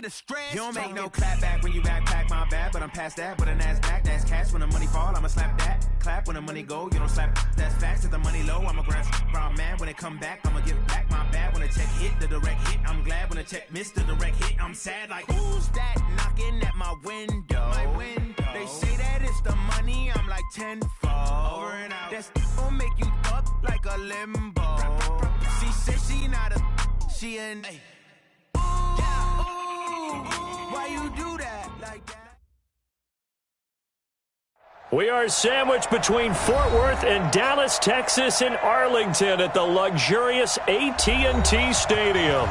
the stress. You don't make no clap back when you backpack, my bad, but I'm past that. With a NASDAQ, that's cash. When the money fall, I'ma slap that. Clap when the money go, you don't slap. That's facts. If the money low, I'ma grab brown man. When it come back, I'ma give back my bad. When the check hit, the direct hit, I'm glad. When the check missed, the direct hit, I'm sad. Like, who's that knocking at my window? They say that it's the money, I'm like tenfold. Over and out. That's gon' make you up like a limbo. She said she not a, she an. Ooh, why you do that like that? We are sandwiched between Fort Worth and Dallas, Texas, and Arlington at the luxurious AT&T Stadium.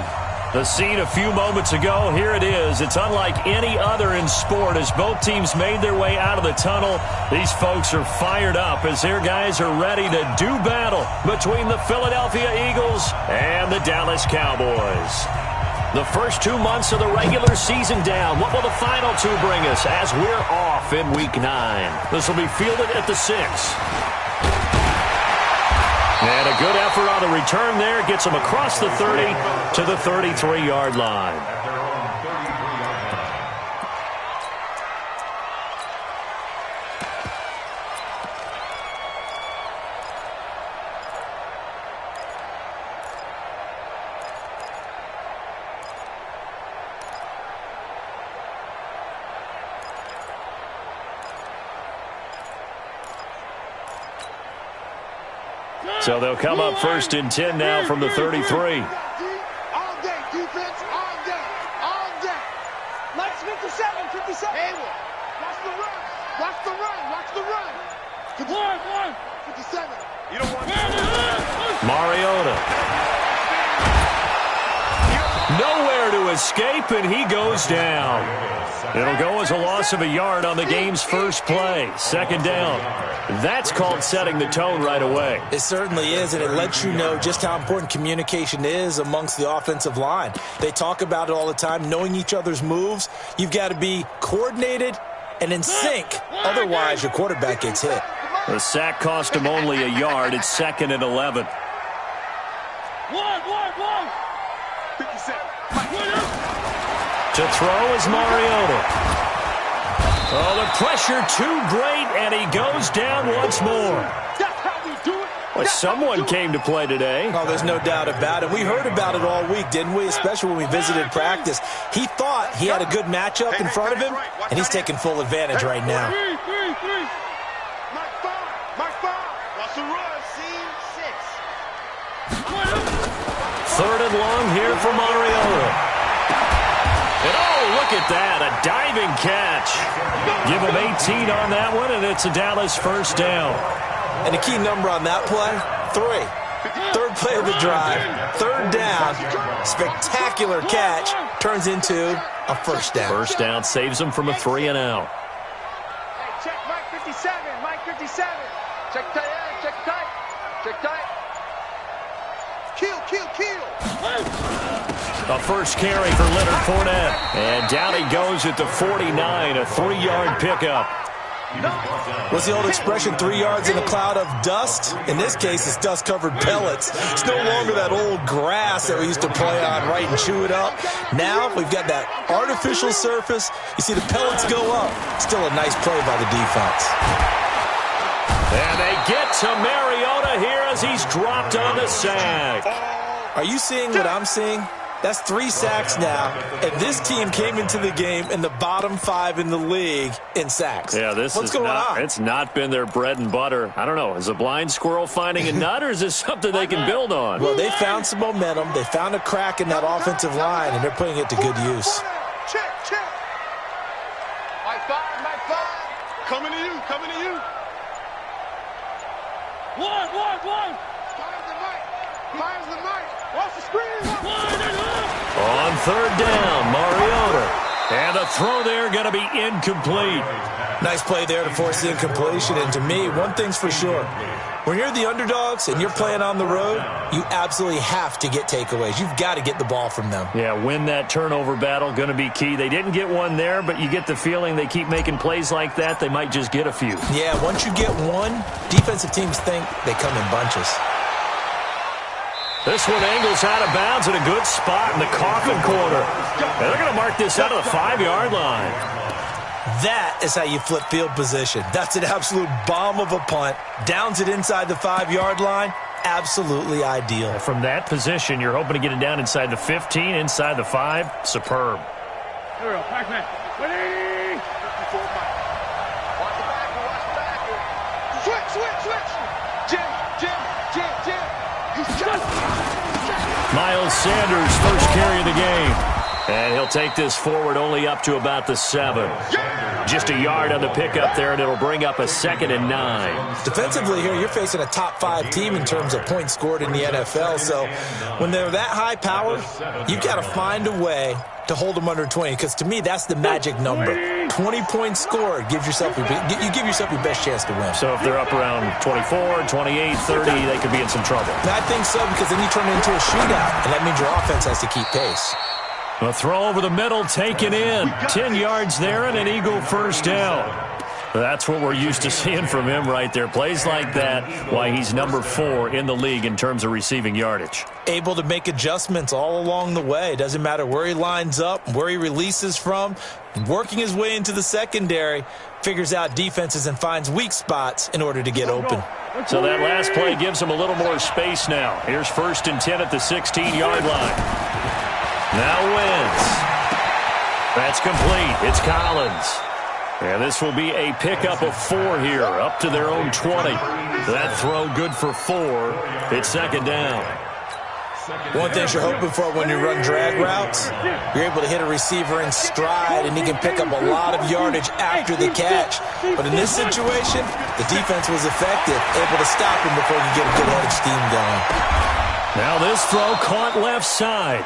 The scene a few moments ago, here it is. It's unlike any other in sport as both teams made their way out of the tunnel. These folks are fired up as their guys are ready to do battle between the Philadelphia Eagles and the Dallas Cowboys. The first 2 months of the regular season down. What will the final two bring us as we're off in Week 9? This will be fielded at the 6. And a good effort on the return there. Gets them across the 30 to the 33-yard line. So they'll come up first and 10 now from the 33. All day, defense, all day, all day. Let's 57, 57. Hey, watch the run, watch the run, watch the run. 57. You don't want Mariota. Nowhere to escape, and he goes down. It'll go as a loss of a yard on the game's first play. Second down. That's called setting the tone right away. It certainly is, and it lets you know just how important communication is amongst the offensive line. They talk about it all the time, knowing each other's moves. You've got to be coordinated and in sync. Otherwise, your quarterback gets hit. The sack cost him only a yard. It's 2nd and 11. 57. To throw is Mariota. Oh, the pressure too great, and he goes down once more. That's how we do it. Well, someone came to play today. Oh, there's no doubt about it. We heard about it all week, didn't we? Especially when we visited practice. He thought he had a good matchup in front of him, and he's taking full advantage right now. Mark 5. Watch the run. Scene 6. 3rd and long here for Mariota. And oh, look at that, a diving catch. Give him 18 on that one, and it's a Dallas first down. And the key number on that play, 3. 3rd play of the drive, 3rd down, spectacular catch, turns into a first down. First down saves him from a 3 and out. Hey, check Mike 57, Mike 57. Check tight, check tight, check tight. Kill. A first carry for Leonard Fournette. And down he goes at the 49, a 3-yard pickup. What's the old expression, 3 yards in a cloud of dust? In this case, it's dust-covered pellets. It's no longer that old grass that we used to play on, right, and chew it up. Now we've got that artificial surface. You see the pellets go up. Still a nice play by the defense. And they get to Mariota here as he's dropped on the sack. Are you seeing what I'm seeing? That's 3 sacks now, and this team came into the game in the bottom 5 in the league in sacks. Yeah, what's going on? It's not been their bread and butter. I don't know. Is a blind squirrel finding a nut, or is this something they can build on? Well, they found some momentum. They found a crack in that offensive line, and they're putting it to good use. Check. Mike 5. Coming to you. One. Fires the mic. Watch the screen. On 3rd down, Mariota. And the throw there going to be incomplete. Nice play there to force the incompletion. And to me, one thing's for sure. When you're the underdogs and you're playing on the road, you absolutely have to get takeaways. You've got to get the ball from them. Yeah, win that turnover battle, going to be key. They didn't get one there, but you get the feeling they keep making plays like that, they might just get a few. Yeah, once you get one, defensive teams think they come in bunches. This one angles out of bounds in a good spot in the coffin corner. And they're going to mark this out of the 5-yard line. That is how you flip field position. That's an absolute bomb of a punt. Downs it inside the 5-yard line. Absolutely ideal. From that position, you're hoping to get it down inside the 15, inside the 5. Superb. Here we go, Pac-Man. Ready? Watch the back. Switch. Jim. Miles Sanders, first carry of the game. And he'll take this forward only up to about the 7. Just a yard on the pickup there, and it'll bring up a 2nd and 9. Defensively here, you're facing a top 5 team in terms of points scored in the NFL. So when they're that high powered, you've got to find a way to hold them under 20, because to me, that's the magic number. 20 points scored gives yourself you give yourself your best chance to win. So if they're up around 24, 28, 30, they could be in some trouble. And I think so, because then you turn it into a shootout, and that means your offense has to keep pace. A throw over the middle, taken in. 10 yards there and an Eagle first down. That's what we're used to seeing from him right there. Plays like that, why he's number 4 in the league in terms of receiving yardage. Able to make adjustments all along the way. Doesn't matter where he lines up, where he releases from. Working his way into the secondary, figures out defenses and finds weak spots in order to get open. So that last play gives him a little more space now. Here's 1st and 10 at the 16-yard line. Now wins. That's complete. It's Collins. And this will be a pickup of 4 here, up to their own 20. That throw good for 4. It's 2nd down. One thing you're hoping for when you run drag routes, you're able to hit a receiver in stride, and he can pick up a lot of yardage after the catch. But in this situation, the defense was effective, able to stop him before you get a good head of steam going. Now this throw caught left side.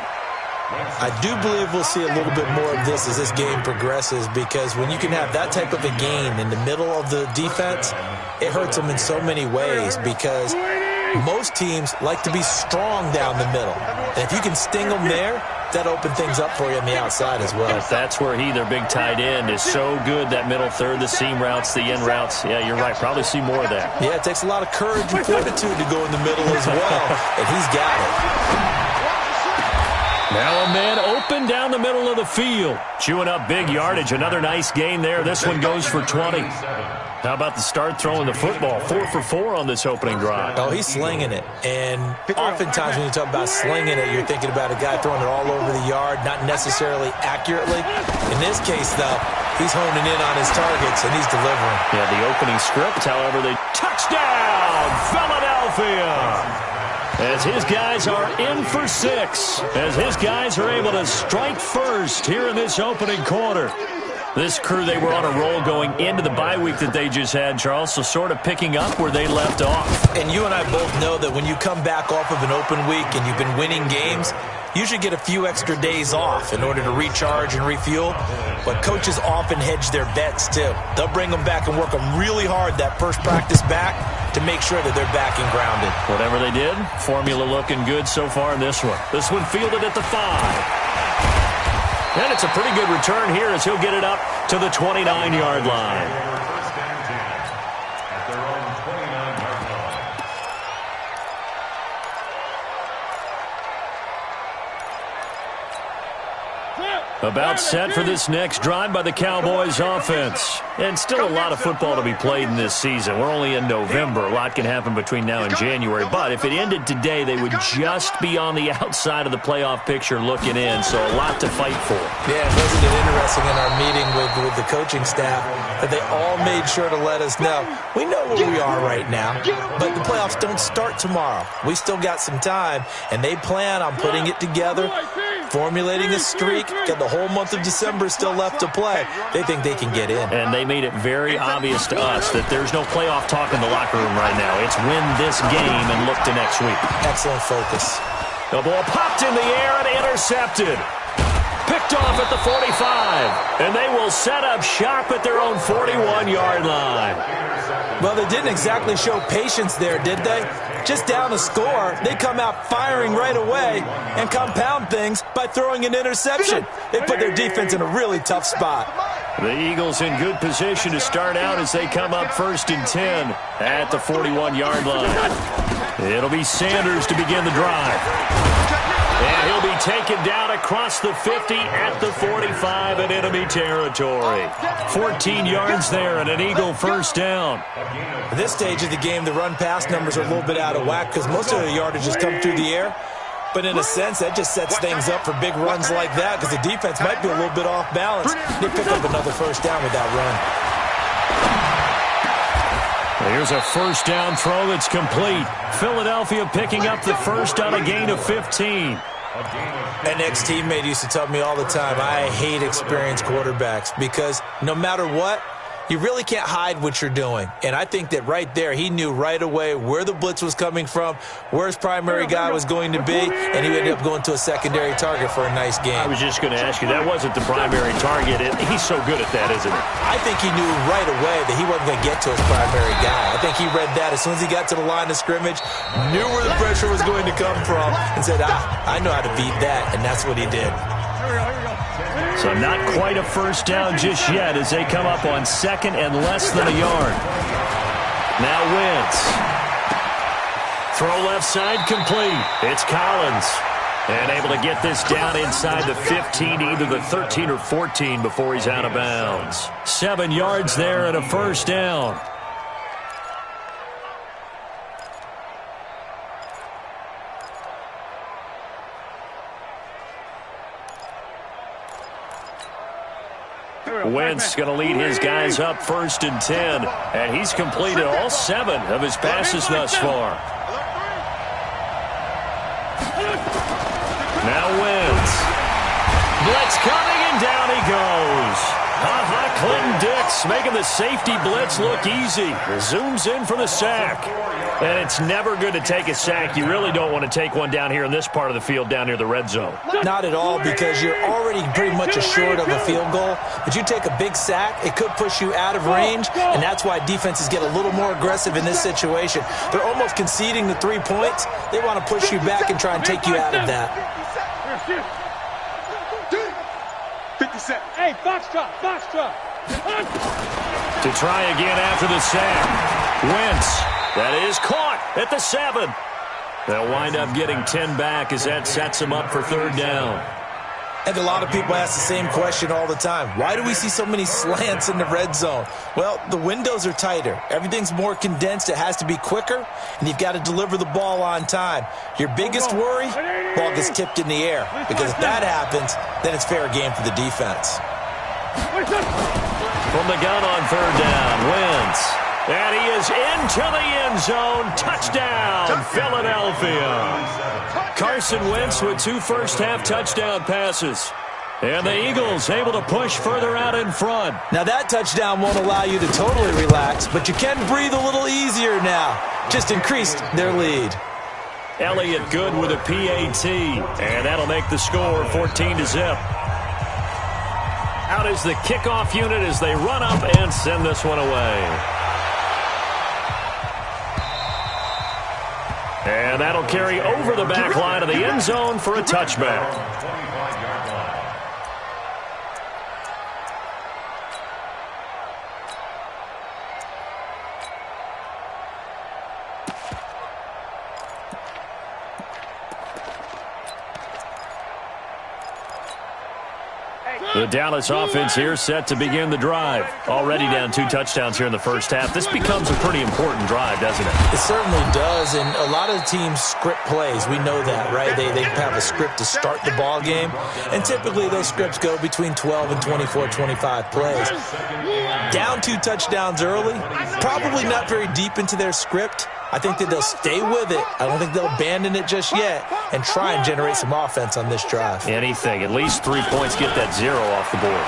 I do believe we'll see a little bit more of this as this game progresses, because when you can have that type of a gain in the middle of the defense, it hurts them in so many ways, because most teams like to be strong down the middle. And if you can sting them there, that opens things up for you on the outside as well. That's where their big tight end, is so good, that middle third, the seam routes, the in routes. Yeah, you're right. Probably see more of that. Yeah, it takes a lot of courage and fortitude to go in the middle as well, and he's got it. Now a man open down the middle of the field. Chewing up big yardage. Another nice gain there. This one goes for 20. How about the start throwing the football? 4 for 4 on this opening drive. Oh, he's slinging it. And oftentimes when you talk about slinging it, you're thinking about a guy throwing it all over the yard, not necessarily accurately. In this case, though, he's honing in on his targets, and he's delivering. Yeah, the opening script, however, they touchdown, Philadelphia! As his guys are in for 6. As his guys are able to strike first here in this opening quarter. This crew, they were on a roll going into the bye week that they just had, Charles, so sort of picking up where they left off. And you and I both know that when you come back off of an open week and you've been winning games, you should get a few extra days off in order to recharge and refuel. But coaches often hedge their bets, too. They'll bring them back and work them really hard that first practice back to make sure that they're back and grounded. Whatever they did, formula looking good so far in this one. This one fielded at the 5. And it's a pretty good return here as he'll get it up to the 29-yard line. About set for this next drive by the Cowboys offense. And still a lot of football to be played in this season. We're only in November. A lot can happen between now and January. But if it ended today, they would just be on the outside of the playoff picture looking in. So a lot to fight for. Yeah, wasn't it interesting in our meeting with the coaching staff that they all made sure to let us know, we know where we are right now, but the playoffs don't start tomorrow. We still got some time, and they plan on putting it together, formulating a streak, got the whole month of December still left to play. They think they can get in. And they made it very obvious to us that there's no playoff talk in the locker room right now. It's win this game and look to next week. Excellent focus. The ball popped in the air and intercepted. Picked off at the 45. And they will set up shop at their own 41-yard line. Well, they didn't exactly show patience there, did they? Just down a score, they come out firing right away and compound things by throwing an interception. They put their defense in a really tough spot. The Eagles in good position to start out as they come up 1st and 10 at the 41-yard line. It'll be Sanders to begin the drive. And he'll be taken down across the 50 at the 45 in enemy territory. 14 yards there and an Eagle first down. At this stage of the game, the run-pass numbers are a little bit out of whack because most of the yardage has come through the air. But in a sense, that just sets things up for big runs like that because the defense might be a little bit off balance. They pick up another first down with that run. Here's a first down throw that's complete. Philadelphia picking up the first on a gain of 15. An ex-teammate used to tell me all the time, I hate experienced quarterbacks because no matter what, you really can't hide what you're doing. And I think that right there, he knew right away where the blitz was coming from, where his primary guy was going to be, and he ended up going to a secondary target for a nice game. I was just going to ask you, that wasn't the primary target. He's so good at that, isn't he? I think he knew right away that he wasn't going to get to his primary guy. I think he read that as soon as he got to the line of scrimmage, knew where the pressure was going to come from, and said, I know how to beat that, and that's what he did. So not quite a first down just yet as they come up on second and less than a yard. Now Wentz. Throw left side complete. It's Collins. And able to get this down inside the 15, either the 13 or 14 before he's out of bounds. 7 yards there and a first down. Wentz going to lead his guys up first and 10. And he's completed all 7 of his passes thus far. Now Wentz. Blitz coming and down he goes. Clinton Dix making the safety blitz look easy. Zooms in for the sack. And it's never good to take a sack. You really don't want to take one down here in this part of the field down near the red zone. Not at all, because you're already pretty much assured of a field goal. But you take a big sack, it could push you out of range, and that's why defenses get a little more aggressive in this situation. They're almost conceding the 3 points. They want to push you back and try and take you out of that. 57. Hey, box drop. To try again after the sack. Wentz. That is caught at the 7. They'll wind up getting 10 back as that sets them up for third down. And a lot of people ask the same question all the time. Why do we see so many slants in the red zone? Well, the windows are tighter. Everything's more condensed. It has to be quicker, and you've got to deliver the ball on time. Your biggest worry, ball gets tipped in the air. Because if that happens, then it's fair game for the defense. From the gun on third down, Wentz. And he is into the end zone. Touchdown, Philadelphia. Carson Wentz with 2 first-half touchdown passes. And the Eagles able to push further out in front. Now that touchdown won't allow you to totally relax, but you can breathe a little easier now. Just increased their lead. Elliott good with a PAT. And that'll make the score 14-0. Out is the kickoff unit as they run up and send this one away. And that'll carry over the back line of the end zone for a touchback. The Dallas offense here set to begin the drive. Already down 2 touchdowns here in the first half. This becomes a pretty important drive, doesn't it? It certainly does, and a lot of the teams script plays. We know that, right? They have a script to start the ball game, and typically those scripts go between 12 and 24, 25 plays. Down 2 touchdowns early, probably not very deep into their script. I think that they'll stay with it. I don't think they'll abandon it just yet and try and generate some offense on this drive. Anything. At least 3 points, get that 0 off the board.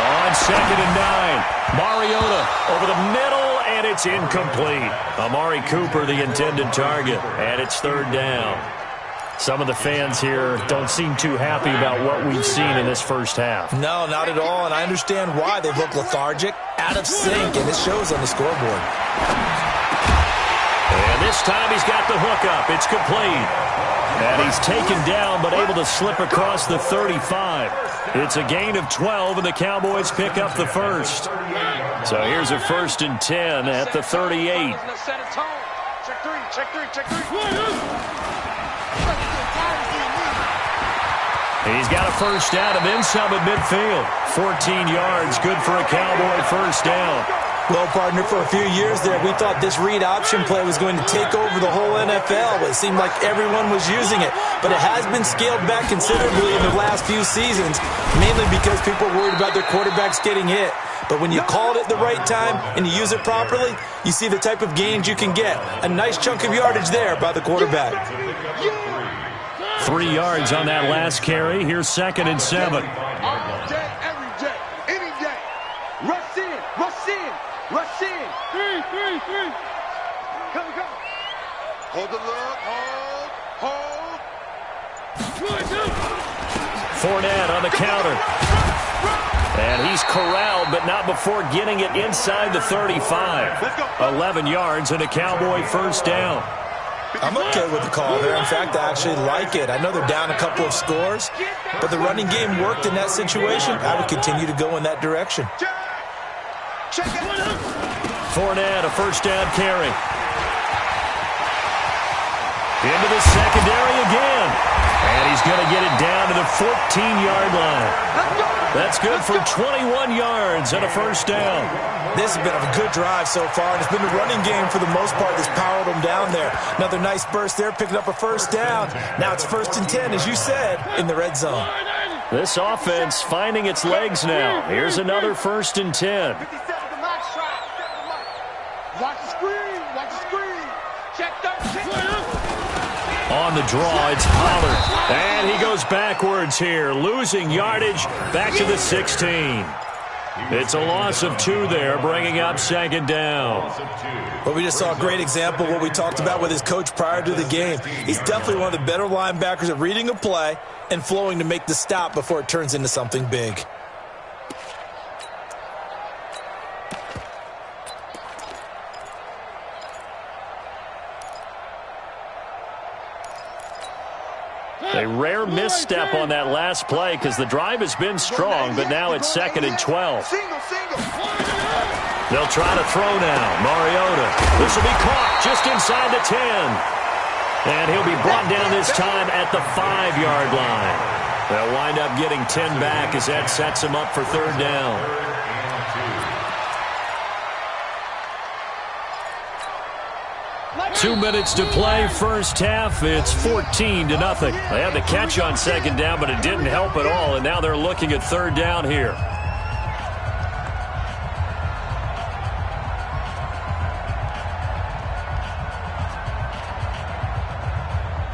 On second and 9, Mariota over the middle, and it's incomplete. Amari Cooper, the intended target, and it's third down. Some of the fans here don't seem too happy about what we've seen in this first half. No, not at all, and I understand why. They look lethargic, out of sync, and it shows on the scoreboard. And this time he's got the hook up. It's complete. And he's taken down but able to slip across the 35. It's a gain of 12, and the Cowboys pick up the first. So here's a 1st and 10 at the 38. Check three, check three, check three. He's got a first down and then some at midfield. 14 yards, good for a Cowboy first down. Well, partner, for a few years there, we thought this read option play was going to take over the whole NFL. It seemed like everyone was using it, but it has been scaled back considerably in the last few seasons, mainly because people are worried about their quarterbacks getting hit. But when you call it at the right time and you use it properly, you see the type of gains you can get. A nice chunk of yardage there by the quarterback. 3 yards on that last carry. Here's 2nd and 7. All day, every day, any day. Rush in, rush in, rush in. Three. Come. Hold the look, hold. Fournette on the counter. And he's corralled, but not before getting it inside the 35. 11 yards and a Cowboy first down. I'm okay with the call there. In fact, I actually like it. I know they're down a couple of scores, but the running game worked in that situation. I would continue to go in that direction. Fournette, a first down carry. Into the secondary again. And he's going to get it down to the 14-yard line. That's good for 21 yards and a first down. This has been a good drive so far, and it's been the running game for the most part that's powered them down there. Another nice burst there, picking up a first down. Now it's 1st and 10, as you said, in the red zone. This offense finding its legs now. Here's another 1st and 10. Watch the screen. Check that. On the draw, it's Pollard. And he goes backwards here, losing yardage back to the 16. It's a loss of 2 there, bringing up 2nd down. Well, we just saw a great example of what we talked about with his coach prior to the game. He's definitely one of the better linebackers at reading a play and flowing to make the stop before it turns into something big. A rare misstep on that last play because the drive has been strong, but now it's 2nd and 12. They'll try to throw now. Mariota. This will be caught just inside the 10. And he'll be brought down this time at the 5-yard line. They'll wind up getting 10 back as that sets him up for 3rd down. Two minutes to play, first half. It's 14-0. They had the catch on 2nd down, but it didn't help at all, and now they're looking at 3rd down here.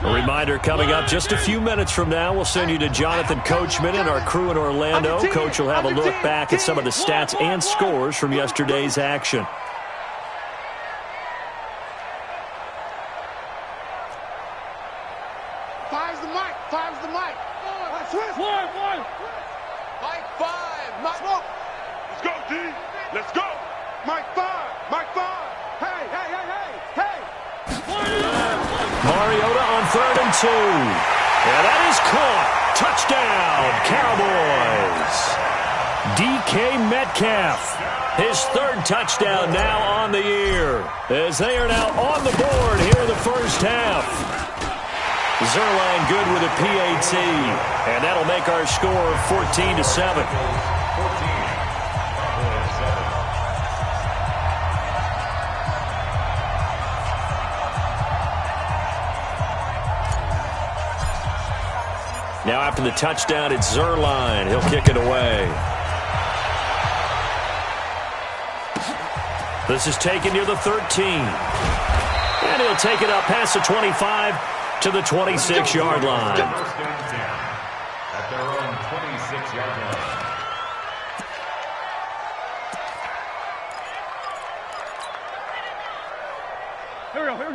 A reminder coming up just a few minutes from now, we'll send you to Jonathan Coachman and our crew in Orlando. Coach will have a look back at some of the stats and scores from yesterday's action. Five's the mic. One. Mike 5. Mike. Let's go, D. Let's go. Mike 5. Hey. Mariota on 3rd and 2. And that is caught. Touchdown, Cowboys. DK Metcalf. His 3rd touchdown now on the year, as they are now on the board here in the first half. Zerline good with a PAT, and that'll make our score 14-7. Now after the touchdown, it's Zerline. He'll kick it away. This is taken near the 13. And he'll take it up past the 25 to the 26-yard line. At their own 26-yard line.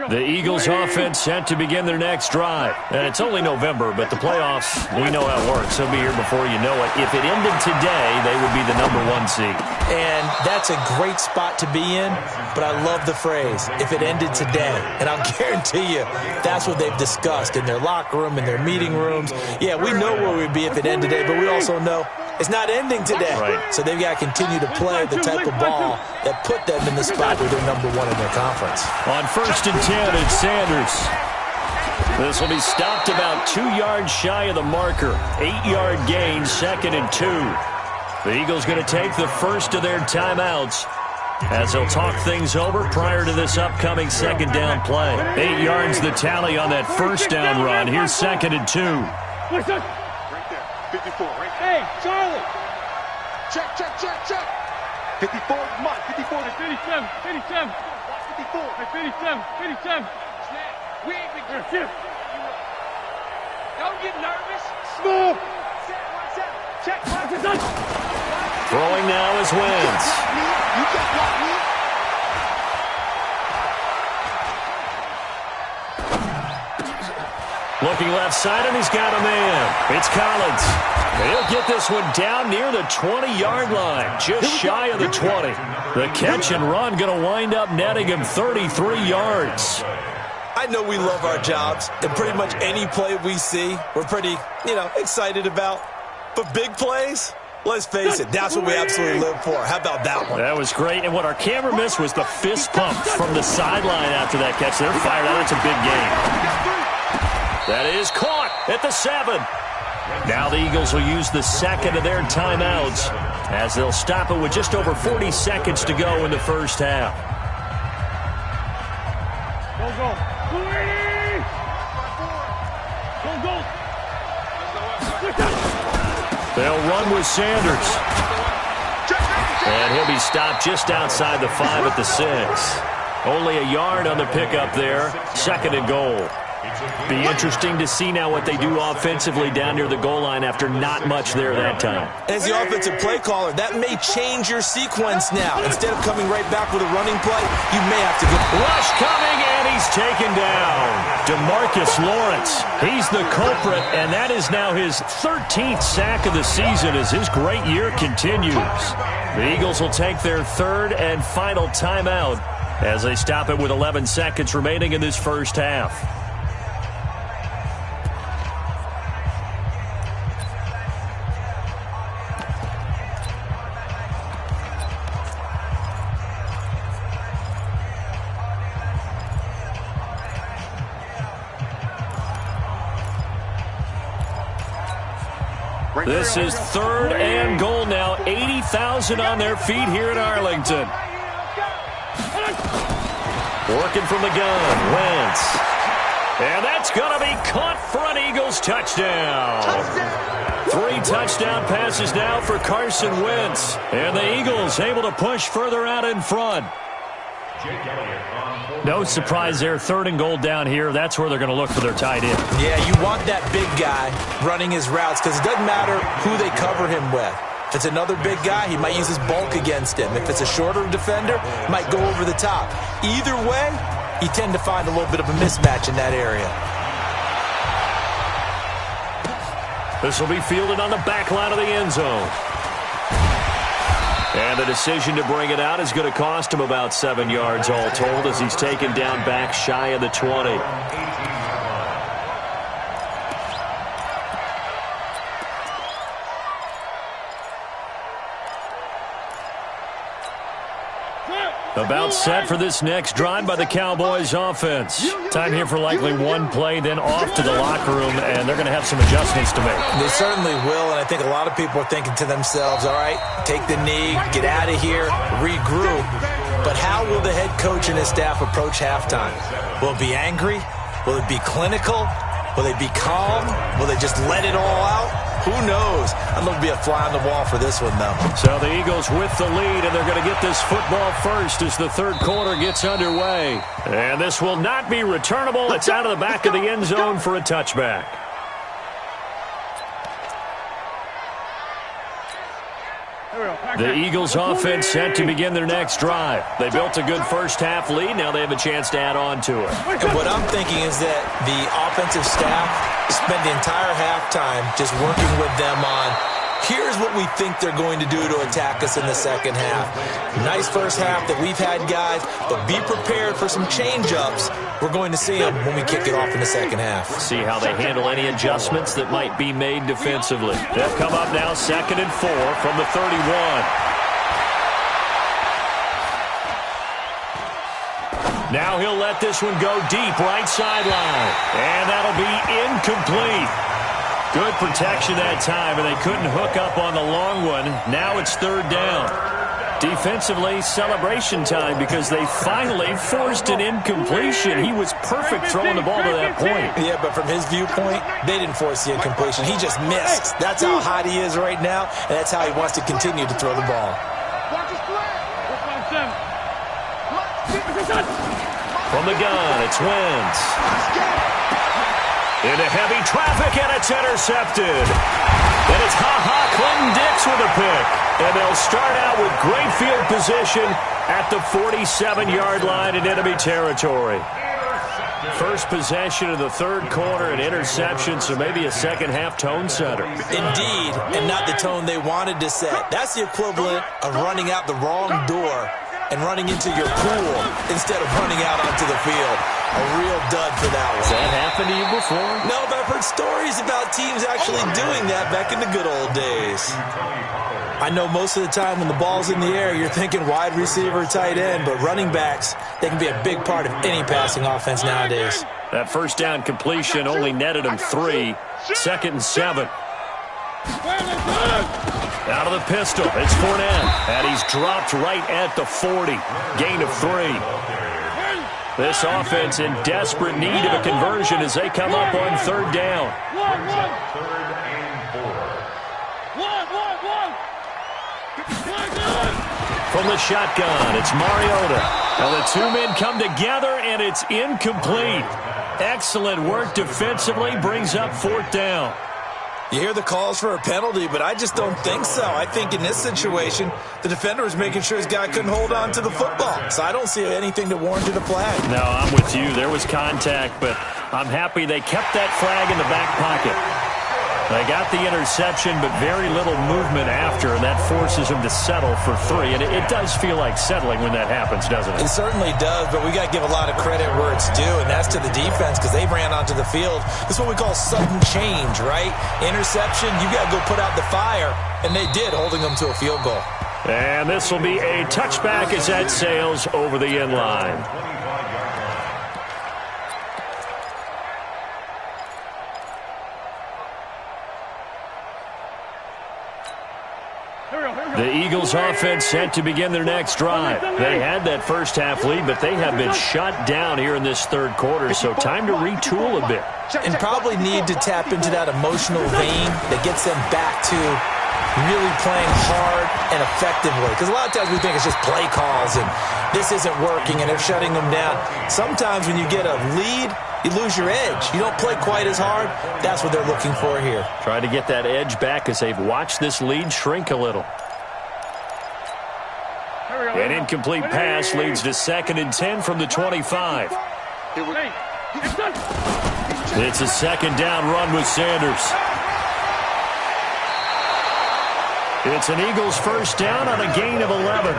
The Eagles offense set to begin their next drive. And it's only November, but the playoffs, we know how it works. They'll be here before you know it. If it ended today, they would be the #1 seed. And that's a great spot to be in, but I love the phrase, if it ended today. And I'll guarantee you, that's what they've discussed in their locker room, in their meeting rooms. Yeah, we know where we'd be if it ended today, but we also know It's not ending today. Right. So they've got to continue to play the type of ball that put them in the spot where they're number one in their conference. On 1st and 10, it's Sanders. This will be stopped about 2 yards shy of the marker. 8-yard gain, 2nd and 2. The Eagles going to take the first of their timeouts as they'll talk things over prior to this upcoming 2nd down play. 8 yards the tally on that 1st down run. Here's 2nd and 2. Right there. 54, right there. Hey, Charlie. Check. 54, come on. 54 to 57. 57. 54. Hey, 57. We ain't been good. Don't get nervous. Smooth. Check. Throwing now is Wentz. You can't block me. Looking left side, and he's got a man. It's Collins. He'll get this one down near the 20-yard line, just shy of the 20. The catch and run going to wind up netting him 33 yards. I know we love our jobs, and pretty much any play we see, we're pretty, excited about. But big plays, let's face it, that's what we absolutely live for. How about that one? That was great, and what our camera missed was the fist pump from the sideline after that catch. They're fired out. It's a big game. That is caught at the 7. Now the Eagles will use the second of their timeouts as they'll stop it with just over 40 seconds to go in the first half. Go. They'll run with Sanders. And he'll be stopped just outside the 5 at the 6. Only a yard on the pickup there. 2nd and goal. Be interesting to see now what they do offensively down near the goal line after not much there that time. As the offensive play caller, that may change your sequence now. Instead of coming right back with a running play, you may have to go. Rush coming, and he's taken down. DeMarcus Lawrence, he's the culprit, and that is now his 13th sack of the season as his great year continues. The Eagles will take their 3rd and final timeout as they stop it with 11 seconds remaining in this first half. This is 3rd and goal now. 80,000 on their feet here in Arlington. Working from the gun, Wentz. And that's going to be caught for an Eagles touchdown. 3 touchdown passes now for Carson Wentz. And the Eagles able to push further out in front. No surprise there, 3rd and goal down here. That's where they're going to look for their tight end. Yeah, you want that big guy running his routes because it doesn't matter who they cover him with. If it's another big guy, he might use his bulk against him. If it's a shorter defender, he might go over the top. Either way, you tend to find a little bit of a mismatch in that area. This will be fielded on the back line of the end zone. And the decision to bring it out is going to cost him about 7 yards all told as he's taken down back shy of the 20. About set for this next drive by the Cowboys offense. Time here for likely one play, then off to the locker room, and they're going to have some adjustments to make. They certainly will, and I think a lot of people are thinking to themselves, all right, take the knee, get out of here, regroup. But how will the head coach and his staff approach halftime? Will it be angry? Will it be clinical? Will they be calm? Will they just let it all out? Who knows? I'm going to be a fly on the wall for this one, though. So the Eagles with the lead, and they're going to get this football first as the third quarter gets underway. And this will not be returnable. It's out of the back of the end zone for a touchback. The Eagles offense set to begin their next drive. They built a good first half lead. Now they have a chance to add on to it. And what I'm thinking is that the offensive staff spent the entire halftime just working with them on Here's what we think they're going to do to attack us in the second half. Nice first half that we've had, guys, but be prepared for some change-ups. We're going to see them when we kick it off in the second half. See how they handle any adjustments that might be made defensively. They'll come up now 2nd and 4 from the 31. Now he'll let this one go deep right sideline. And that'll be incomplete. Good protection that time, and they couldn't hook up on the long one. Now it's 3rd down. Defensively, celebration time because they finally forced an incompletion. He was perfect throwing the ball to that point. Yeah, but from his viewpoint, they didn't force the incompletion. He just missed. That's how hot he is right now, and that's how he wants to continue to throw the ball. From the gun, it's Wentz. Into heavy traffic, and it's intercepted. And it's Clinton Dix with a pick. And they'll start out with great field position at the 47-yard line in enemy territory. First possession of the 3rd quarter, an interception, so maybe a second-half tone setter. Indeed, and not the tone they wanted to set. That's the equivalent of running out the wrong door and running into your pool instead of running out onto the field. A real dud for that one. Has that happened to you before? No, but I've heard stories about teams actually doing that back in the good old days. I know most of the time when the ball's in the air, you're thinking wide receiver, tight end, but running backs, they can be a big part of any passing offense nowadays. That first down completion only netted him 3. 2nd and 7. Out of the pistol, it's Fournette, and he's dropped right at the 40. Gain of 3. This offense in desperate need of a conversion as they come up on 3rd down. 3rd and 4. From the shotgun, it's Mariota. Now the two men come together, and it's incomplete. Excellent work defensively, brings up 4th down. You hear the calls for a penalty, but I just don't think so. I think in this situation, the defender was making sure his guy couldn't hold on to the football. So I don't see anything that warranted a flag. No, I'm with you. There was contact, but I'm happy they kept that flag in the back pocket. They got the interception, but very little movement after, and that forces them to settle for 3. And it does feel like settling when that happens, doesn't it? It certainly does, but we got to give a lot of credit where it's due, and that's to the defense because they ran onto the field. This is what we call sudden change, right? Interception, you got to go put out the fire, and they did, holding them to a field goal. And this will be a touchback as that sails over the end line. The Eagles offense set to begin their next drive. They had that first half lead, but they have been shut down here in this 3rd quarter, so time to retool a bit. And probably need to tap into that emotional vein that gets them back to really playing hard and effectively. Because a lot of times we think it's just play calls and this isn't working and they're shutting them down. Sometimes when you get a lead, you lose your edge. You don't play quite as hard. That's what they're looking for here. Try to get that edge back as they've watched this lead shrink a little. An incomplete pass leads to 2nd and 10 from the 25. It's a 2nd down run with Sanders. It's an Eagles first down on a gain of 11.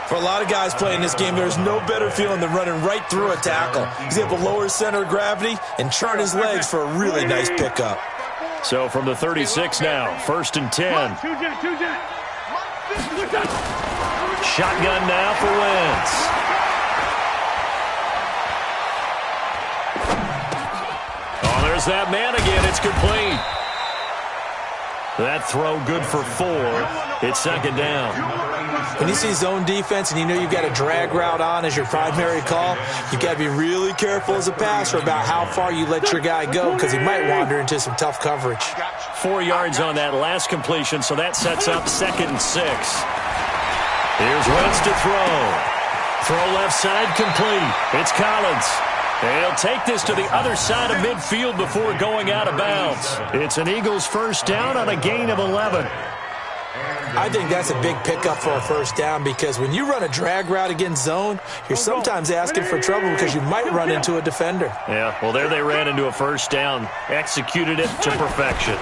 For a lot of guys playing this game, there's no better feeling than running right through a tackle. He's able to lower his center of gravity and churn his legs for a really nice pickup. So from the 36 now, 1st and 10. Shotgun now for Wentz. Oh, there's that man again. It's complete. That throw good for 4. It's 2nd down. When you see zone defense and you know you've got a drag route on as your primary call, you've got to be really careful as a passer about how far you let your guy go because he might wander into some tough coverage. 4 yards on that last completion, so that sets up 2nd and 6. Here's Wentz to throw. Throw left side complete. It's Collins. And he'll take this to the other side of midfield before going out of bounds. It's an Eagles first down on a gain of 11. I think that's a big pickup for a first down because when you run a drag route against zone, you're sometimes asking for trouble because you might run into a defender. Yeah, well, there they ran into a first down, executed it to perfection.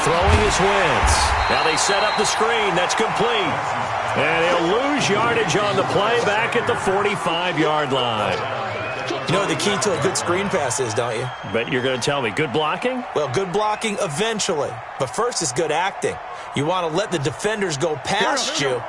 throwing his wins. Now they set up the screen. That's complete. And he'll lose yardage on the play back at the 45-yard line. You know what the key to a good screen pass is, don't you? But you're going to tell me, good blocking? Well, good blocking eventually. But first is good acting. You want to let the defenders go past you,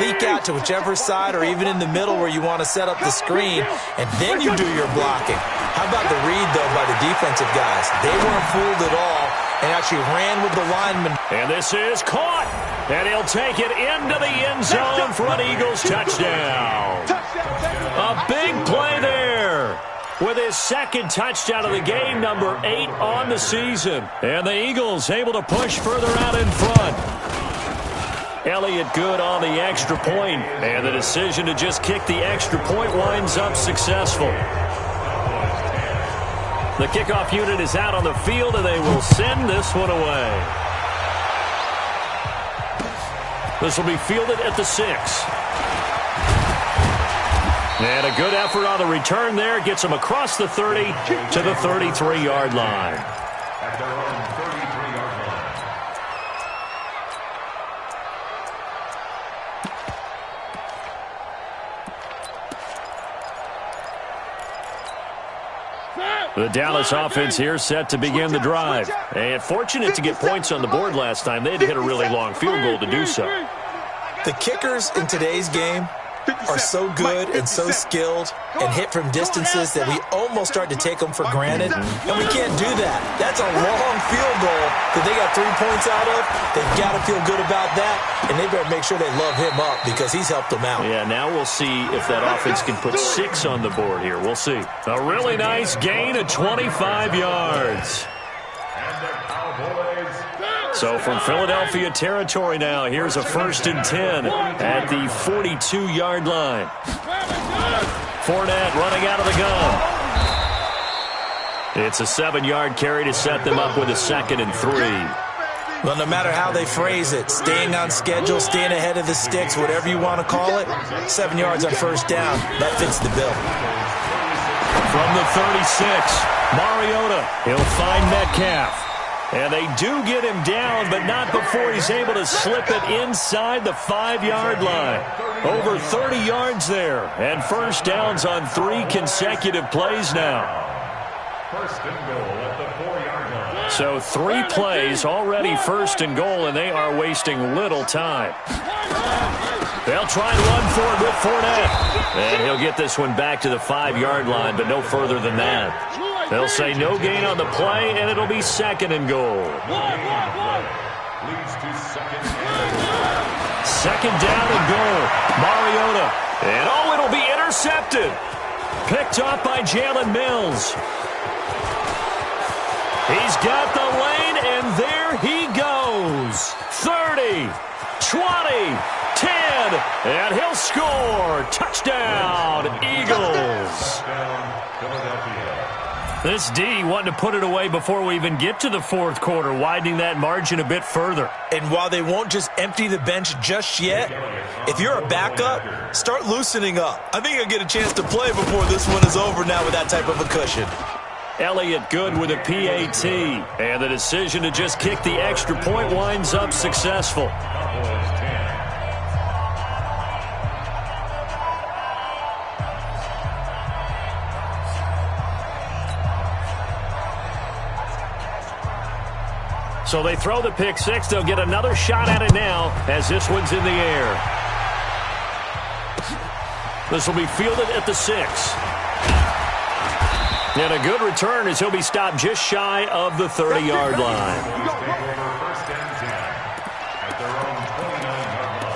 leak out to whichever side or even in the middle where you want to set up the screen, and then you do your blocking. How about the read, though, by the defensive guys? They weren't fooled at all and actually ran with the lineman. And this is caught. And he'll take it into the end zone for an Eagles touchdown. A big play there with his second touchdown of the game, number 8 on the season. And the Eagles able to push further out in front. Elliott good on the extra point, and the decision to just kick the extra point winds up successful. The kickoff unit is out on the field, and they will send this one away. This will be fielded at the 6. And a good effort on the return there. Gets him across the 30 to the 33-yard line. At their own 33-yard line. The Dallas offense here set to begin the drive. And fortunate to get points on the board last time. They had to hit a really long field goal to do so. The kickers in today's game are so good and so skilled and hit from distances that we almost start to take them for granted, and we can't do that. That's a long field goal that they got 3 points out of. They've got to feel good about that, and they better make sure they love him up because he's helped them out. Yeah, now we'll see if that offense can put 6 on the board here. We'll see. A really nice gain of 25 yards. And the Cowboys. So from Philadelphia territory now, here's a 1st and 10 at the 42-yard line. Fournette running out of the gun. It's a 7-yard carry to set them up with a 2nd and 3. Well, no matter how they phrase it, staying on schedule, staying ahead of the sticks, whatever you want to call it, 7 yards on 1st down, that fits the bill. From the 36, Mariota, he'll find Metcalf. And they do get him down, but not before he's able to slip it inside the 5-yard line. Over 30 yards there, and 1st downs on 3 consecutive plays now. 1st and goal at the 4-yard line. So 3 plays already 1st and goal, and they are wasting little time. They'll try and run for it with Fournette. And he'll get this one back to the 5-yard line, but no further than that. They'll say no gain on the play, and it'll be 2nd and goal. Leads to 2nd and 2nd down and goal. Mariota. And it'll be intercepted. Picked up by Jalen Mills. He's got the lane, and there he goes. 30, 20, 10, and he'll score. Touchdown, Eagles. touchdown, Philadelphia. This D wanting to put it away before we even get to the 4th quarter, widening that margin a bit further. And while they won't just empty the bench just yet, if you're a backup, start loosening up. I think you'll get a chance to play before this one is over now with that type of a cushion. Elliott good with a PAT. And the decision to just kick the extra point winds up successful. Cowboys 10. So they throw the pick 6. They'll get another shot at it now as this one's in the air. This will be fielded at the 6. And a good return as he'll be stopped just shy of the 30-yard line. Take over 1st and 10 at their own 29-yard line.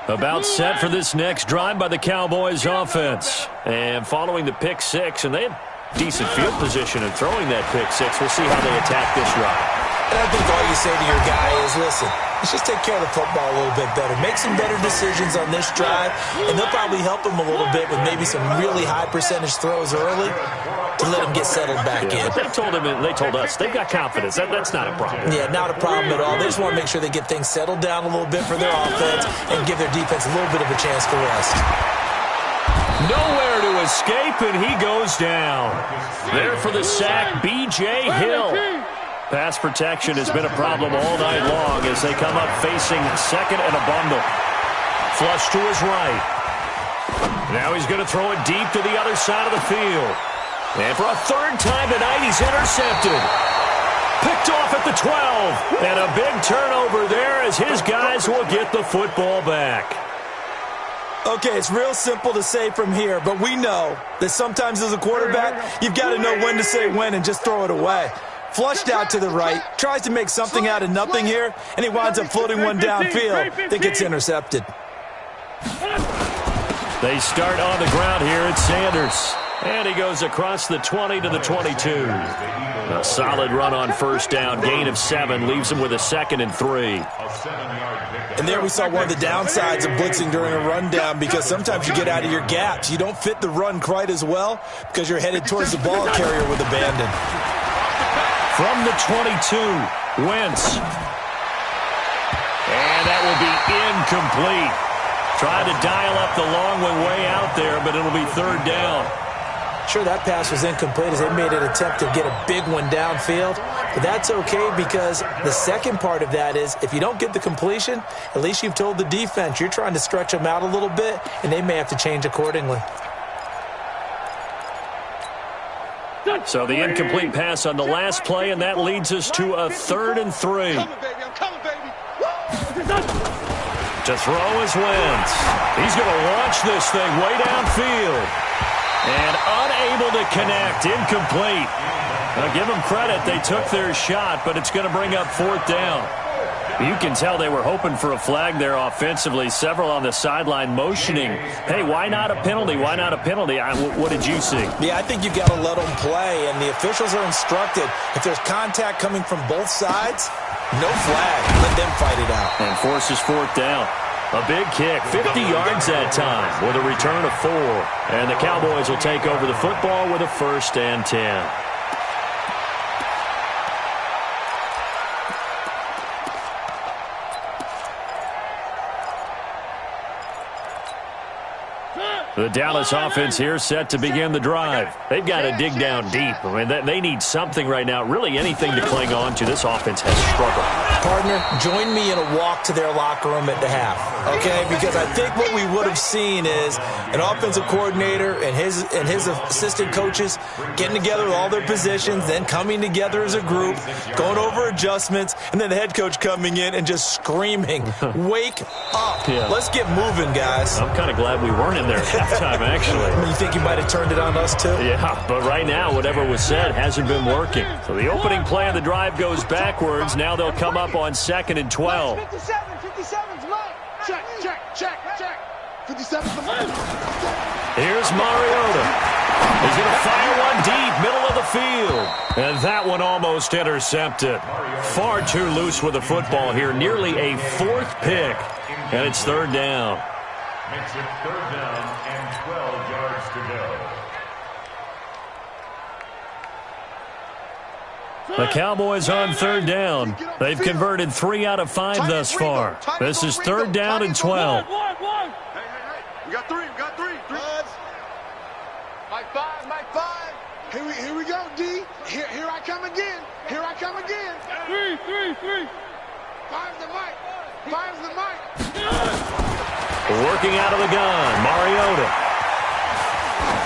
About set for this next drive by the Cowboys offense. And following the pick 6, and they had decent field position in throwing that pick 6. We'll see how they attack this drive. And I think all you say to your guy is, listen, let's just take care of the football a little bit better. Make some better decisions on this drive, and they'll probably help them a little bit with maybe some really high percentage throws early to let them get settled back in. But they told us they've got confidence. That's not a problem. Yeah, not a problem at all. They just want to make sure they get things settled down a little bit for their offense and give their defense a little bit of a chance to rest. Nowhere to escape, and he goes down. There for the sack, B.J. Hill. Pass protection has been a problem all night long as they come up facing second and a bundle. Flush to his right. Now he's going to throw it deep to the other side of the field. And for a third time tonight, he's intercepted. Picked off at the 12. And a big turnover there as his guys will get the football back. Okay, it's real simple to say from here, but we know that sometimes as a quarterback, you've got to know when to say when and just throw it away. Flushed out to the right, tries to make something out of nothing here, and he winds up floating one downfield that gets intercepted. They start on the ground here at Sanders. And he goes across the 20 to the 22. A solid run on first down, gain of 7, leaves him with a 2nd and 3. And there we saw one of the downsides of blitzing during a rundown because sometimes you get out of your gaps. You don't fit the run quite as well because you're headed towards the ball carrier with abandon. From the 22, Wentz. And that will be incomplete. Tried to dial up the long one way out there, but it'll be third down. Sure, that pass was incomplete as they made an attempt to get a big one downfield. But that's okay because the second part of that is if you don't get the completion, at least you've told the defense you're trying to stretch them out a little bit, and they may have to change accordingly. So the incomplete pass on the last play, and that leads us to a 3rd and 3. To throw is Wentz. He's going to launch this thing way downfield. And unable to connect, incomplete. Now give them credit, they took their shot, but it's going to bring up 4th down. You can tell they were hoping for a flag there offensively. Several on the sideline motioning, hey, why not a penalty? Why not a penalty? What did you see? Yeah, I think you've got to let them play, and the officials are instructed. If there's contact coming from both sides, no flag. Let them fight it out. And forces 4th down. A big kick, 50 yards that time with a return of 4. And the Cowboys will take over the football with a 1st and 10. The Dallas offense here set to begin the drive. They've got to dig down deep. I mean, they need something right now, really anything to cling on to. This offense has struggled. Partner, join me in a walk to their locker room at the half, okay? Because I think what we would have seen is an offensive coordinator and his assistant coaches getting together with all their positions, then coming together as a group, going over adjustments, and then the head coach coming in and just screaming, wake up. Yeah. Let's get moving, guys. I'm kind of glad we weren't in there at halftime, actually. You think you might have turned it on us, too? Yeah, but right now, whatever was said hasn't been working. So the opening play of the drive goes backwards. Now they'll come up on 2nd and 12. 57's mine. Check. 57's the mine. Here's Mariota. He's going to fire one deep, middle of the field. And that one almost intercepted. Far too loose with the football here. Nearly a 4th pick. And it's 3rd down. Makes it 3rd down and 12 yards to go. The Cowboys on 3rd down. They've converted 3 out of 5 thus far. This is 3rd down and 12. Hey. We got 3. Mike 5. Here we go, D. Here I come again. 3. 5's the Mike. Working out of the gun, Mariota.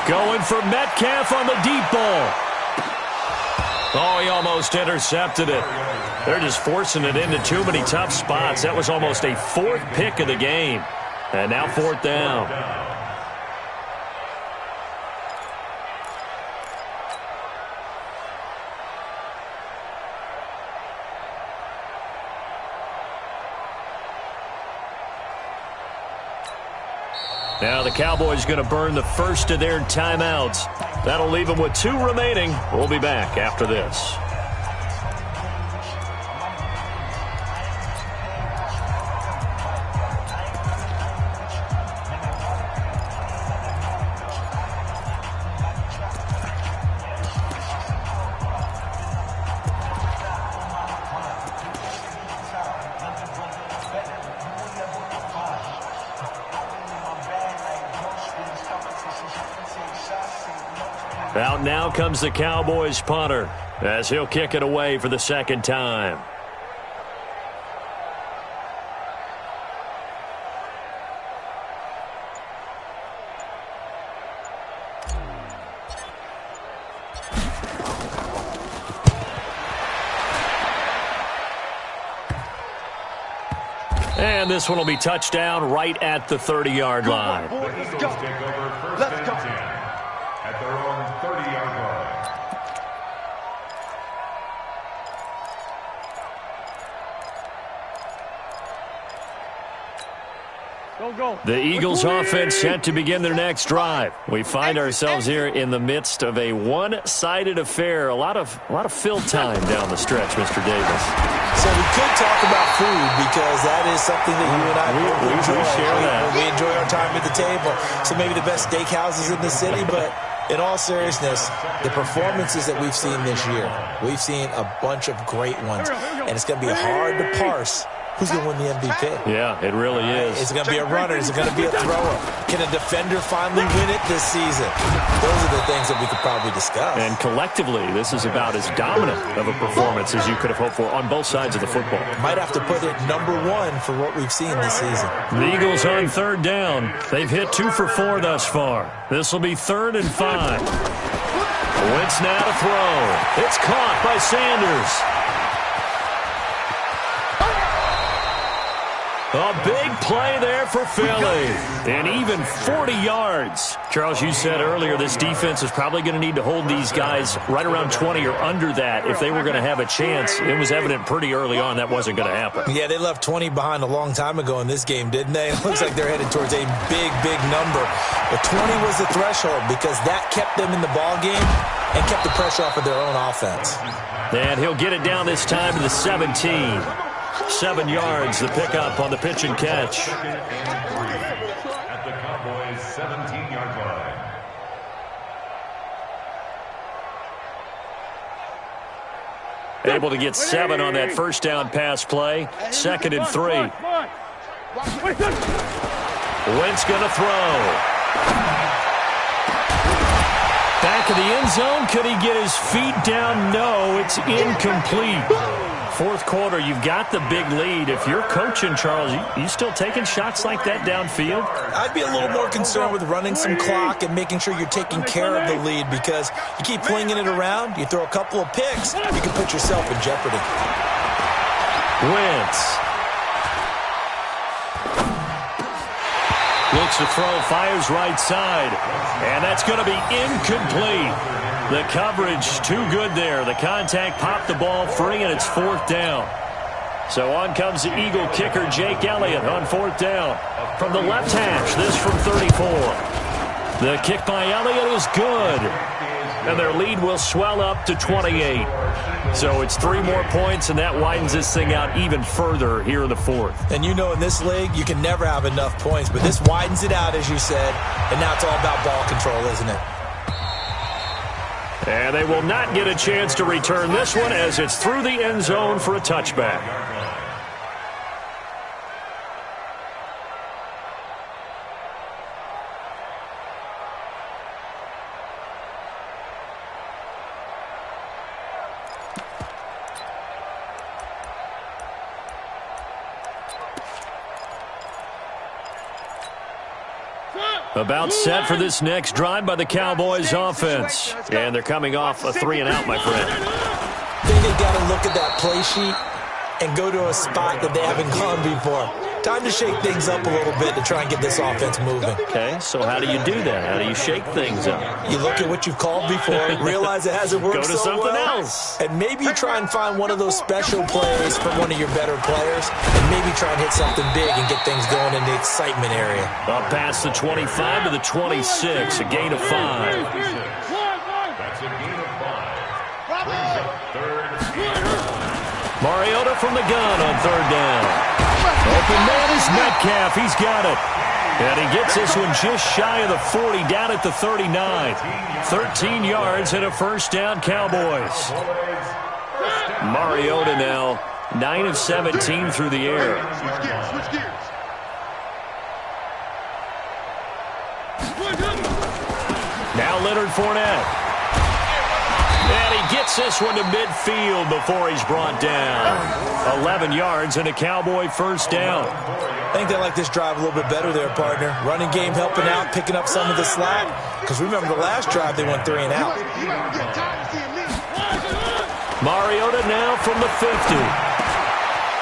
Going for Metcalf on the deep ball. Oh, he almost intercepted it. They're just forcing it into too many tough spots. That was almost a 4th pick of the game. And now 4th down. Now the Cowboys going to burn the first of their timeouts. That'll leave them with 2 remaining. We'll be back after this. Out now comes the Cowboys punter as he'll kick it away for the second time. And this one will be touchdown right at the 30-yard line. The Eagles take over first and 10 at their own 30-yard line. The Eagles offense set to begin their next drive. We find ourselves here in the midst of a one-sided affair. A lot of fill time down the stretch, Mr. Davis. So we could talk about food because that is something that you and I enjoy. We share that. We enjoy our time at the table. So maybe the best steakhouses in the city, but in all seriousness, the performances that we've seen this year, we've seen a bunch of great ones, and it's going to be hard to parse who's going to win the MVP. Yeah, it really is. Is it going to be a runner? Is it going to be a thrower? Can a defender finally win it this season? Those are the things that we could probably discuss. And collectively, this is about as dominant of a performance as you could have hoped for on both sides of the football. Might have to put it number one for what we've seen this season. The Eagles on third down. They've hit 2 for 4 thus far. This will be 3rd and 5. Wentz now to throw. It's caught by Sanders. A big play there for Philly. And even 40 yards. Charles, you said earlier this defense is probably going to need to hold these guys right around 20 or under that if they were going to have a chance. It was evident pretty early on that wasn't going to happen. Yeah, they left 20 behind a long time ago in this game, didn't they? It looks like they're headed towards a big, big number. But 20 was the threshold because that kept them in the ball game and kept the pressure off of their own offense. And he'll get it down this time to the 17. 7 yards, the pickup on the pitch and catch. At the Cowboys' 17-yard line. Able to get 7 on that first down pass play. 2nd and 3. Wentz going to throw. Back of the end zone. Could he get his feet down? No, it's incomplete. Fourth quarter, you've got the big lead. If you're coaching, Charles, you still taking shots like that downfield? I'd be a little more concerned with running some clock and making sure you're taking care of the lead because you keep flinging it around, you throw a couple of picks, you can put yourself in jeopardy. Wentz. Looks to throw, fires right side. And that's going to be incomplete. The coverage too good there. The contact popped the ball free, and it's 4th down. So on comes the Eagle kicker, Jake Elliott, on 4th down. From the left hash, this from 34. The kick by Elliott is good. And their lead will swell up to 28. So it's 3 more points, and that widens this thing out even further here in the 4th. And you know in this league, you can never have enough points, but this widens it out, as you said, and now it's all about ball control, isn't it? And they will not get a chance to return this one as it's through the end zone for a touchback. About set for this next drive by the Cowboys offense. And they're coming off a 3-and-out, my friend. I think they've got to look at that play sheet and go to a spot that they haven't gone before. Time to shake things up a little bit to try and get this offense moving. Okay, so how do you do that? How do you shake things up? You look at what you've called before, realize it hasn't worked Go to so something well, else. and maybe you try and find one of those special plays from one of your better players, and maybe try and hit something big and get things going in the excitement area. Up past the 25 to the 26, a gain of 5. That's a gain of 5. Brings up 3rd. Mariota from the gun on 3rd down. Open man is Metcalf. He's got it. And he gets this one just shy of the 40, down at the 39. 13 yards and a first down, Cowboys. Mariota now 9 of 17 through the air. Switch gears. Now Leonard Fournette. And he gets this one to midfield before he's brought down. 11 yards and a Cowboy first down. I think they like this drive a little bit better there, partner. Running game helping out, picking up some of the slack. Because remember, the last drive they went 3 and out. Mariota now from the 50.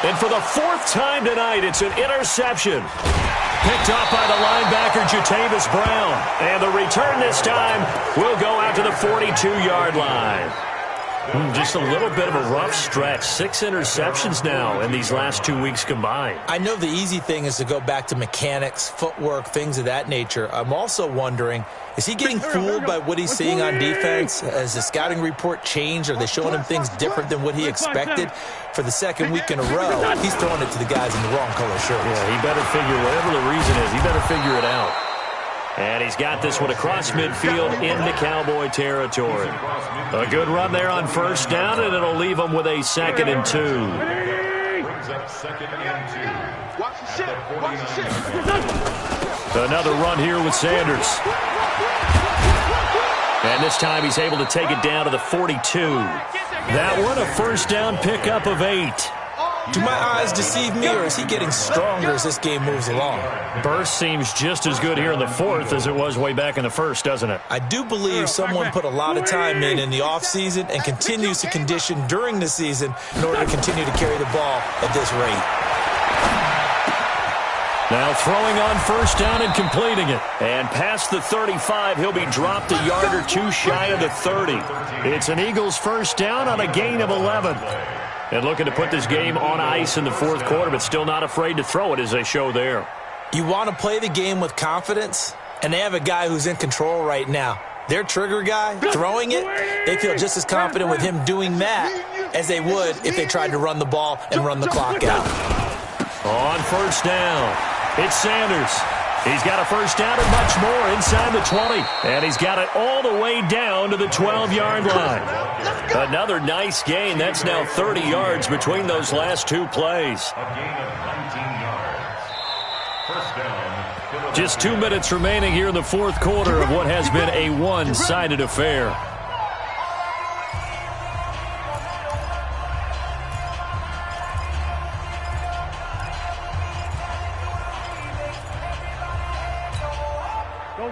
And for the 4th time tonight, it's an interception. Picked off by the linebacker, Jatavis Brown. And the return this time will go out to the 42-yard line. Just a little bit of a rough stretch. 6 interceptions now in these last 2 weeks combined. I know the easy thing is to go back to mechanics, footwork, things of that nature. I'm also wondering, is he getting fooled by what he's seeing on defense? Has the scouting report changed? Are they showing him things different than what he expected? For the 2nd week in a row, he's throwing it to the guys in the wrong color shirts. Yeah, he better figure, whatever the reason is, he better figure it out. And he's got this one across midfield into Cowboy territory. A good run there on first down, and it'll leave him with a 2nd and 2. Brings up 2nd and 2. Watch the shit. Watch the shit. Another run here with Sanders. And this time he's able to take it down to the 42. That one a first down pickup of 8. Do my eyes deceive me, or is he getting stronger as this game moves along? Burst seems just as good here in the 4th as it was way back in the 1st, doesn't it? I do believe someone put a lot of time in the offseason and continues to condition during the season in order to continue to carry the ball at this rate. Now throwing on first down and completing it. And past the 35, he'll be dropped a yard or 2 shy of the 30. It's an Eagles first down on a gain of 11. And looking to put this game on ice in the 4th quarter, but still not afraid to throw it as they show there. You want to play the game with confidence, and they have a guy who's in control right now. Their trigger guy, throwing it, they feel just as confident with him doing that as they would if they tried to run the ball and run the clock out. On first down, it's Sanders. He's got a first down and much more inside the 20. And he's got it all the way down to the 12-yard line. Another nice gain. That's now 30 yards between those last 2 plays. A gain of 19 yards. First down. Just 2 minutes remaining here in the 4th quarter of what has been a one-sided affair.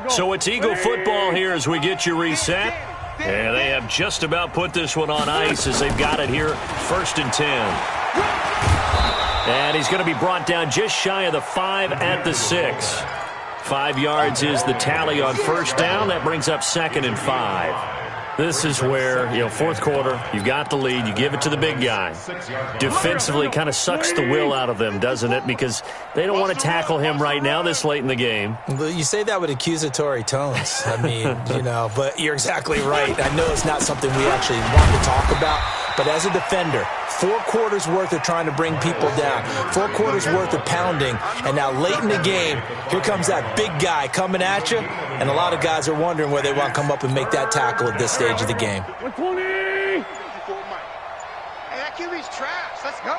So it's Eagle football here as we get you reset. And they have just about put this one on ice as they've got it here, 1st and 10. And he's going to be brought down just shy of the 5 at the 6. 5 yards is the tally on first down. That brings up 2nd and 5. This is where, 4th quarter, you've got the lead, you give it to the big guy. Defensively kind of sucks the will out of them, doesn't it? Because they don't want to tackle him right now this late in the game. Well, you say that with accusatory tones. I mean, but you're exactly right. I know it's not something we actually want to talk about, but as a defender, 4 quarters worth of trying to bring people down, 4 quarters worth of pounding, and now late in the game, here comes that big guy coming at you, and a lot of guys are wondering where they want to come up and make that tackle at this stage of the game. Hey, that QB's trash. Let's go.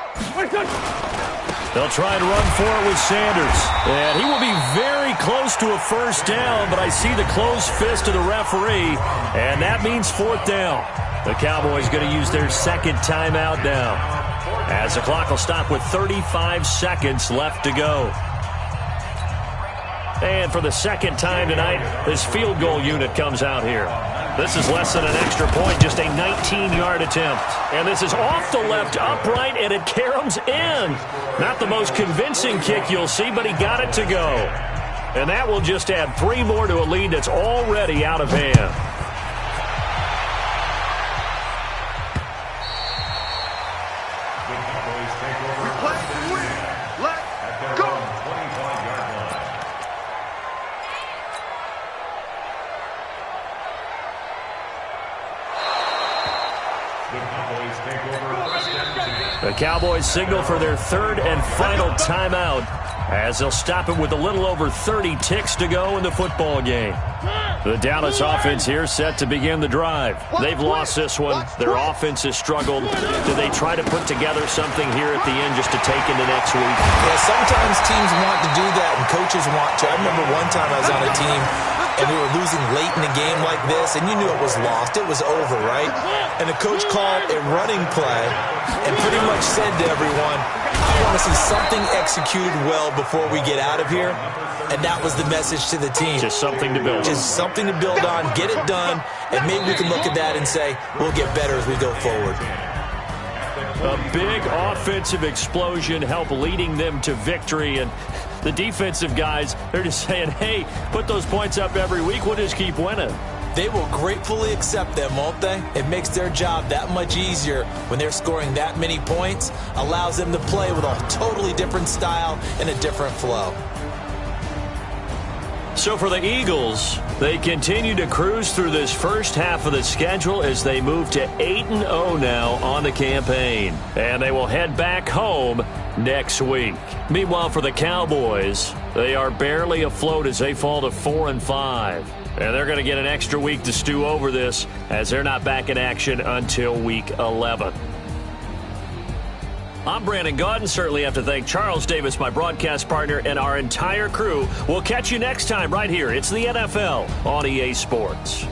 They'll try and run for it with Sanders. And he will be very close to a first down, but I see the closed fist of the referee, and that means 4th down. The Cowboys going to use their 2nd timeout now, as the clock will stop with 35 seconds left to go. And for the 2nd time tonight, this field goal unit comes out here. This is less than an extra point, just a 19-yard attempt. And this is off the left upright, and it caroms in. Not the most convincing kick you'll see, but he got it to go. And that will just add 3 more to a lead that's already out of hand. The Cowboys signal for their 3rd and final timeout as they'll stop it with a little over 30 ticks to go in the football game. The Dallas offense here set to begin the drive. They've lost this one. Their offense has struggled. Do they try to put together something here at the end just to take into next week? Yeah, sometimes teams want to do that and coaches want to. I remember one time I was on a team and we were losing late in the game like this, and you knew it was lost. It was over, right? And the coach called a running play and pretty much said to everyone, I want to see something executed well before we get out of here. And that was the message to the team. Just something to build on. Just something to build on, get it done, and maybe we can look at that and say, we'll get better as we go forward. A big offensive explosion helped leading them to victory, and the defensive guys, they're just saying, hey, put those points up every week, we'll just keep winning. They will gratefully accept them, won't they? It makes their job that much easier when they're scoring that many points, allows them to play with a totally different style and a different flow. So for the Eagles, they continue to cruise through this first half of the schedule as they move to 8-0 now on the campaign. And they will head back home next week. Meanwhile, for the Cowboys, they are barely afloat as they fall to 4-5. And they're going to get an extra week to stew over this as they're not back in action until week 11. I'm Brandon Gaudin. Certainly have to thank Charles Davis, my broadcast partner, and our entire crew. We'll catch you next time right here. It's the NFL on EA Sports.